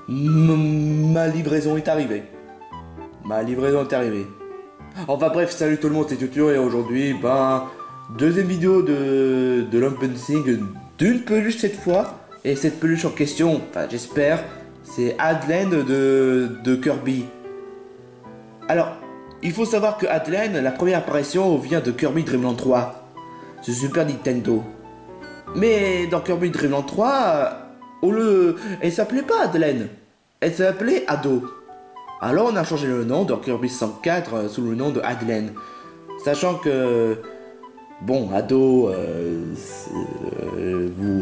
Ma livraison est arrivée. Ma livraison est arrivée. Enfin bref, salut tout le monde, c'est Tutur et aujourd'hui, deuxième vidéo de l'unboxing d'une peluche cette fois. Et cette peluche en question, j'espère, c'est Adelaine de Kirby. Alors, il faut savoir que Adelaine, la première apparition vient de Kirby Dream Land 3 sur Super Nintendo. Mais dans Kirby Dream Land 3, elle s'appelait pas Adelaine, elle s'appelait Ado. Alors on a changé le nom dans Kirby 104 sous le nom de Adelaine. Sachant que, bon, Ado,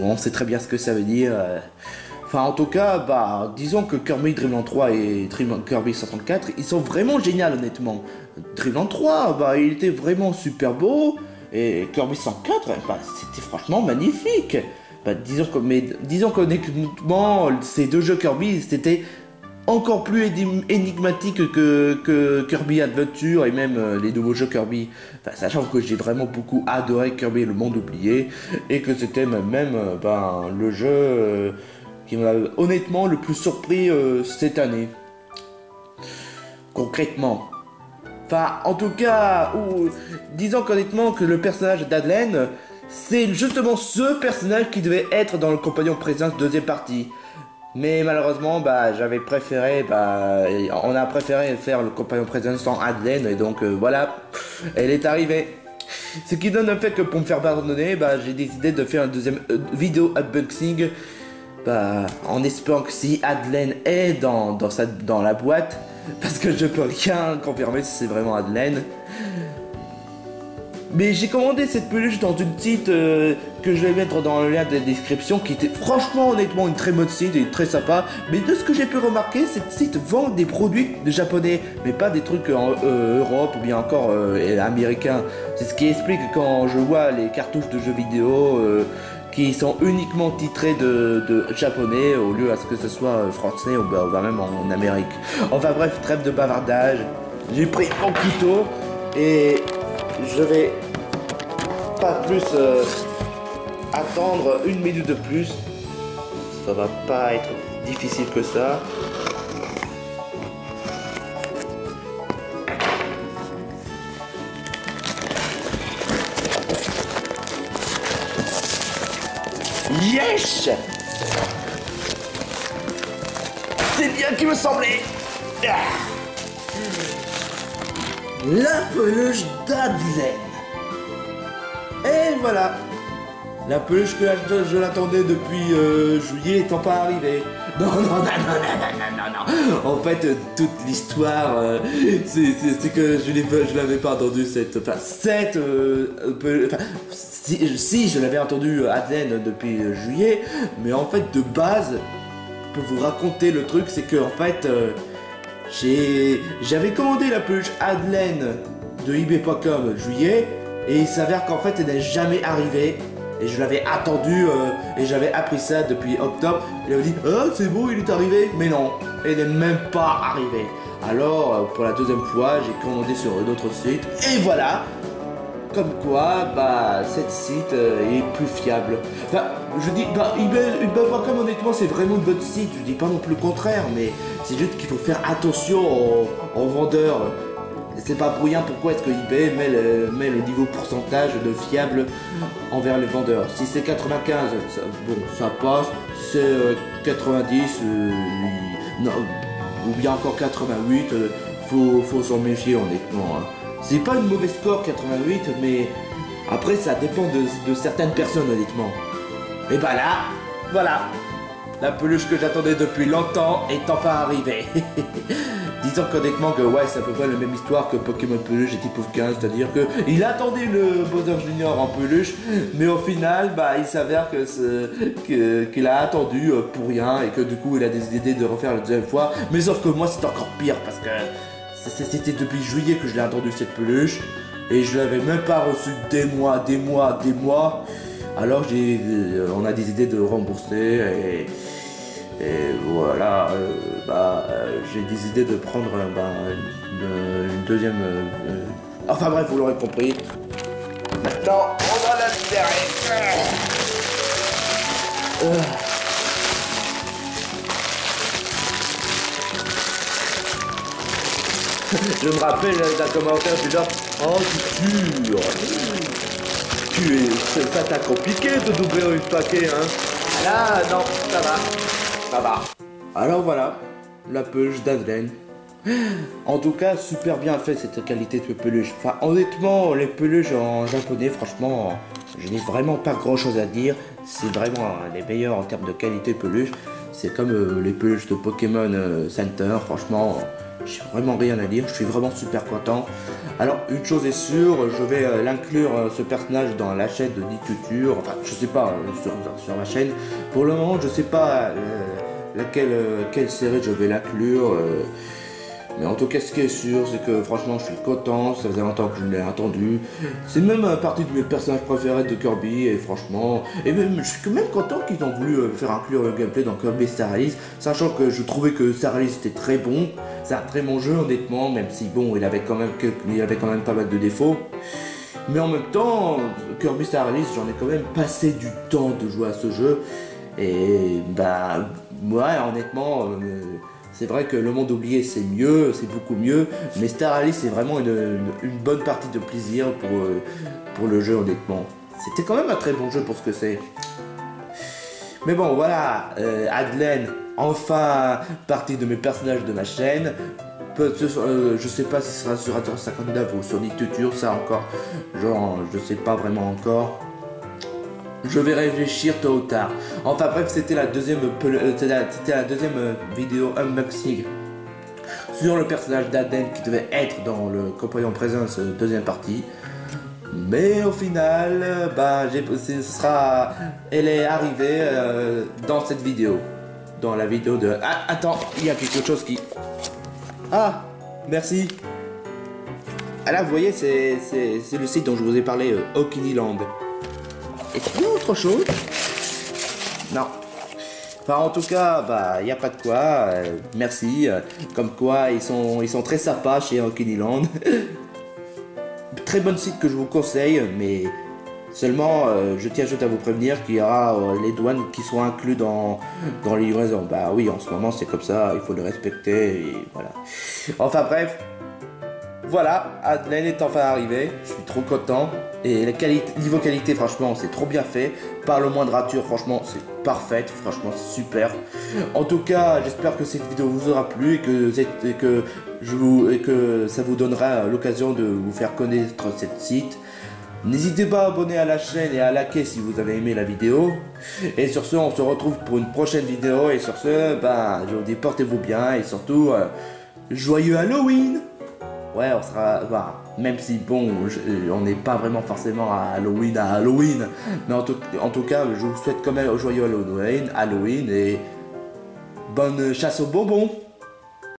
on sait très bien ce que ça veut dire. Enfin, en tout cas, disons que Kirby Dream Land 3 et Kirby 134, ils sont vraiment géniaux, honnêtement. Dream Land 3, il était vraiment super beau. Et Kirby 104, c'était franchement magnifique. Disons qu'honnêtement, ces deux jeux Kirby, c'était encore plus énigmatique que Kirby Adventure et même les nouveaux jeux Kirby. Sachant que j'ai vraiment beaucoup adoré Kirby le monde oublié et que c'était même le jeu qui m'a honnêtement le plus surpris cette année. Concrètement. En tout cas, disons qu'honnêtement que le personnage d'Adelaine, c'est justement ce personnage qui devait être dans le Compagnon Présence deuxième partie. Mais malheureusement, j'avais préféré, on a préféré faire le Compagnon Présence sans Adelaine, et donc voilà, elle est arrivée. Ce qui donne le fait que pour me faire pardonner, j'ai décidé de faire une deuxième vidéo unboxing, en espérant que si Adelaine est dans la boîte, parce que je peux rien confirmer si c'est vraiment Adelaine. Mais j'ai commandé cette peluche dans une site que je vais mettre dans le lien de description, qui était franchement honnêtement une très bonne site et très sympa. Mais de ce que j'ai pu remarquer, cette site vend des produits de japonais, mais pas des trucs en Europe ou bien encore américains. C'est ce qui explique quand je vois les cartouches de jeux vidéo qui sont uniquement titrés de japonais au lieu à ce que ce soit français ou même en Amérique. Enfin bref, trêve de bavardage. J'ai pris mon couteau et je vais pas plus attendre une minute de plus. Ça va pas être difficile que ça. Yes! C'est bien qu'il me semblait. La peluche d'Adelaine. Et voilà. La peluche que je l'attendais depuis juillet étant pas arrivée. Non. En fait, toute l'histoire, c'est que je l'avais pas entendu si je l'avais entendu Adelaine depuis juillet, mais en fait de base, pour vous raconter le truc, c'est que en fait, j'avais commandé la peluche Adelaine de eBay.com juillet, et il s'avère qu'en fait elle n'est jamais arrivée. Et je l'avais attendu et j'avais appris ça depuis octobre. Il avait dit ah c'est bon, il est arrivé. Mais non, il n'est même pas arrivé. Alors pour la deuxième fois j'ai commandé sur un autre site. Et voilà. Comme quoi cette site est plus fiable. Je dis eBay.com honnêtement c'est vraiment une bonne site. Je dis pas non plus le contraire. Mais c'est juste qu'il faut faire attention aux vendeurs. C'est pas pour rien pourquoi est-ce que eBay met le niveau pourcentage de fiable envers les vendeurs. Si c'est 95, ça passe. Si c'est 90, non, ou bien encore 88, faut s'en méfier honnêtement. C'est pas une mauvaise score 88, mais après ça dépend de certaines personnes honnêtement. Et là, voilà. La peluche que j'attendais depuis longtemps étant pas arrivée. Disons qu'honnêtement que c'est à peu près la même histoire que Pokémon peluche et type of 15, c'est-à-dire que il attendait le Bowser Junior en peluche, mais au final il s'avère qu'il a attendu pour rien et que du coup il a décidé de refaire la deuxième fois. Mais sauf que moi c'est encore pire parce que c'était depuis juillet que je l'ai attendu cette peluche et je l'avais même pas reçu des mois. Alors on a décidé de rembourser et voilà, j'ai décidé de prendre une deuxième... enfin bref, vous l'aurez compris. Maintenant, on va la libérer. Je me rappelle d'un commentaire du genre, oh c'est sûr, ça t'a compliqué de d'ouvrir une paquet, hein. Là, non, ça va. Alors voilà, la peluche d'Adelaine. En tout cas, super bien fait cette qualité de peluche. Enfin, honnêtement, les peluches en japonais, franchement, je n'ai vraiment pas grand chose à dire. C'est vraiment les meilleurs en termes de qualité de peluche. C'est comme les peluches de Pokémon Center, franchement, j'ai vraiment rien à dire. Je suis vraiment super content. Alors, une chose est sûre, je vais l'inclure ce personnage dans la chaîne de Nituture. Enfin, je sais pas, sur ma chaîne. Pour le moment, je sais pas quelle série je vais l'inclure. Mais en tout cas, ce qui est sûr, c'est que franchement, je suis content. Ça faisait longtemps que je l'ai attendu. C'est même partie de mes personnages préférés de Kirby. Et franchement, je suis quand même content qu'ils ont voulu faire inclure le gameplay dans Kirby Star Allies. Sachant que je trouvais que Star Allies était très bon. C'est un très bon jeu, honnêtement. Même si, bon, il avait quand même pas mal de défauts. Mais en même temps, Kirby Star Allies, j'en ai quand même passé du temps de jouer à ce jeu. Et bah, ouais, honnêtement. C'est vrai que le monde oublié c'est mieux, c'est beaucoup mieux, mais Star Allies c'est vraiment une bonne partie de plaisir pour le jeu honnêtement. C'était quand même un très bon jeu pour ce que c'est. Mais bon voilà, Adelaine, enfin partie de mes personnages de ma chaîne. Je sais pas si ce sera sur Attention 59 ou sur Nituture, ça encore, genre je sais pas vraiment encore. Je vais réfléchir tôt ou tard. Enfin bref, c'était la deuxième vidéo unboxing sur le personnage d'Adelaine qui devait être dans le Compagnon Presence deuxième partie. Mais au final, bah, elle est arrivée dans cette vidéo. Dans la vidéo de... Ah, attends, il y a quelque chose qui... Ah, merci. Ah là, vous voyez, c'est le site dont je vous ai parlé, Okiniland. Est-ce qu'il y a autre chose? Non. Enfin, en tout cas, bah, il n'y a pas de quoi. Merci. Comme quoi, ils sont très sympas chez Okiniland. Très bon site que je vous conseille, mais seulement, je tiens juste à vous prévenir qu'il y aura les douanes qui seront inclus dans les livraisons. Bah oui, en ce moment, c'est comme ça, il faut le respecter, et voilà. Enfin, bref. Voilà, Adelaine est enfin arrivée, je suis trop content. Et niveau qualité, franchement, c'est trop bien fait. Par le moindre rature, franchement, c'est parfait. Franchement, c'est super. En tout cas, j'espère que cette vidéo vous aura plu et que ça vous donnera l'occasion de vous faire connaître cette site. N'hésitez pas à abonner à la chaîne et à liker si vous avez aimé la vidéo. Et sur ce, on se retrouve pour une prochaine vidéo. Et sur ce, bah, je vous dis portez-vous bien et surtout, joyeux Halloween! Ouais, on sera, bah, même si bon, on n'est pas vraiment forcément à Halloween, mais en tout cas, je vous souhaite quand même un joyeux Halloween et bonne chasse aux bonbons.